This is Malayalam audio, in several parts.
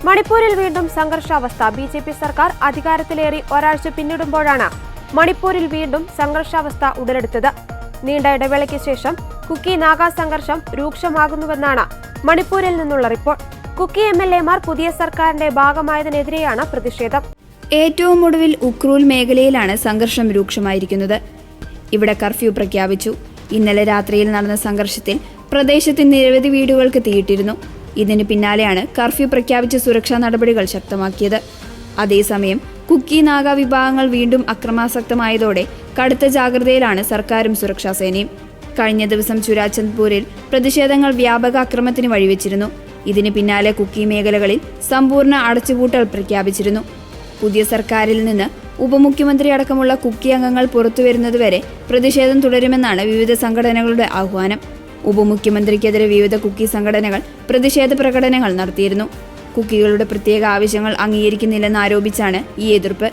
മണിപ്പൂരിൽ വീണ്ടും സംഘർഷാവസ്ഥ. ബിജെപി സർക്കാർ അധികാരത്തിലേറി ഒരാഴ്ച പിന്നിടുമ്പോഴാണ് മണിപ്പൂരിൽ വീണ്ടും സംഘർഷാവസ്ഥ ഉടലെടുത്തത്. നീണ്ട ഇടവേളയ്ക്ക് ശേഷം കുക്കി നാഗ സംഘർഷം രൂക്ഷമാകുന്നുവെന്നാണ് മണിപ്പൂരിൽ നിന്നുള്ള റിപ്പോർട്ട്. കുക്കി MLA-മാർ പുതിയ സർക്കാരിന്റെ ഭാഗമായതിനെതിരെയാണ് പ്രതിഷേധം. ഏറ്റവും ഒടുവിൽ ഉക്രൂൽ മേഖലയിലാണ് സംഘർഷം രൂക്ഷമായിരിക്കുന്നത്. ഇവിടെ കർഫ്യൂ പ്രഖ്യാപിച്ചു. ഇന്നലെ രാത്രിയിൽ നടന്ന സംഘർഷത്തിൽ പ്രദേശത്തെ നിരവധി വീടുകൾക്ക് തീയിട്ടിരുന്നു. ഇതിന് പിന്നാലെയാണ് കർഫ്യൂ പ്രഖ്യാപിച്ച സുരക്ഷാ നടപടികൾ ശക്തമാക്കിയത്. അതേസമയം കുക്കി നാഗ വിഭാഗങ്ങൾ വീണ്ടും അക്രമാസക്തമായതോടെ കടുത്ത ജാഗ്രതയിലാണ് സർക്കാരും സുരക്ഷാ സേനയും. കഴിഞ്ഞ ദിവസം ചുരാചന്ദ്പൂരിൽ പ്രതിഷേധങ്ങൾ വ്യാപക അക്രമത്തിന് വഴിവെച്ചിരുന്നു. ഇതിന് പിന്നാലെ കുക്കി മേഖലകളിൽ സമ്പൂർണ്ണ അടച്ചുപൂട്ടൽ പ്രഖ്യാപിച്ചിരുന്നു. പുതിയ സർക്കാരിൽ നിന്ന് ഉപമുഖ്യമന്ത്രി അടക്കമുള്ള കുക്കി അംഗങ്ങൾ പുറത്തുവരുന്നതുവരെ പ്രതിഷേധം തുടരുമെന്നാണ് വിവിധ സംഘടനകളുടെ ആഹ്വാനം. ഉപമുഖ്യമന്ത്രിക്കെതിരെ വിവിധ കുക്കി സംഘടനകൾ പ്രതിഷേധ പ്രകടനങ്ങൾ നടത്തിയിരുന്നു. കുക്കികളുടെ പ്രത്യേക ആവശ്യങ്ങൾ അംഗീകരിക്കുന്നില്ലെന്ന് ആരോപിച്ചാണ് ഈ എതിർപ്പ്.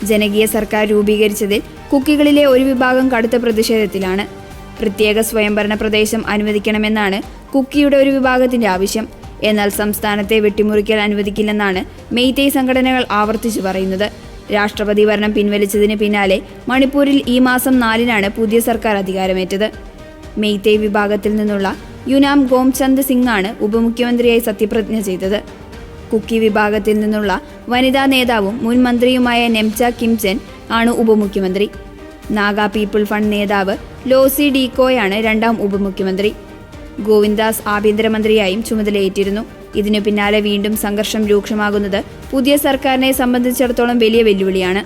ജനകീയ സർക്കാർ രൂപീകരിച്ചതിൽ കുക്കികളിലെ ഒരു വിഭാഗം കടുത്ത പ്രതിഷേധത്തിലാണ്. പ്രത്യേക സ്വയംഭരണ പ്രദേശം അനുവദിക്കണമെന്നാണ് കുക്കിയുടെ ഒരു വിഭാഗത്തിന്റെ ആവശ്യം. എന്നാൽ സംസ്ഥാനത്തെ വെട്ടിമുറിക്കൽ അനുവദിക്കില്ലെന്നാണ് മെയ്തേയ് സംഘടനകൾ ആവർത്തിച്ചു പറയുന്നത്. രാഷ്ട്രപതി ഭരണം പിൻവലിച്ചതിന് പിന്നാലെ മണിപ്പൂരിൽ ഈ മാസം 4-നാണ് പുതിയ സർക്കാർ അധികാരമേറ്റത്. മെയ്തേയ് വിഭാഗത്തിൽ നിന്നുള്ള യുനാം ഗോംചന്ദ് സിംഗാണ് ഉപമുഖ്യമന്ത്രിയായി സത്യപ്രതിജ്ഞ ചെയ്തത്. കുക്കി വിഭാഗത്തിൽ നിന്നുള്ള വനിതാ നേതാവും മുൻ മന്ത്രിയുമായ നെംച കിംചെൻ ആണ് ഉപമുഖ്യമന്ത്രി. നാഗ പീപ്പിൾ ഫണ്ട് നേതാവ് ലോസി ഡീകോയാണ് രണ്ടാം ഉപമുഖ്യമന്ത്രി. ഗോവിന്ദാസ് ആഭ്യന്തരമന്ത്രിയായും ചുമതലയേറ്റിരുന്നു. ഇതിനു പിന്നാലെ വീണ്ടും സംഘർഷം രൂക്ഷമാകുന്നത് പുതിയ സർക്കാരിനെ സംബന്ധിച്ചിടത്തോളം വലിയ വെല്ലുവിളിയാണ്.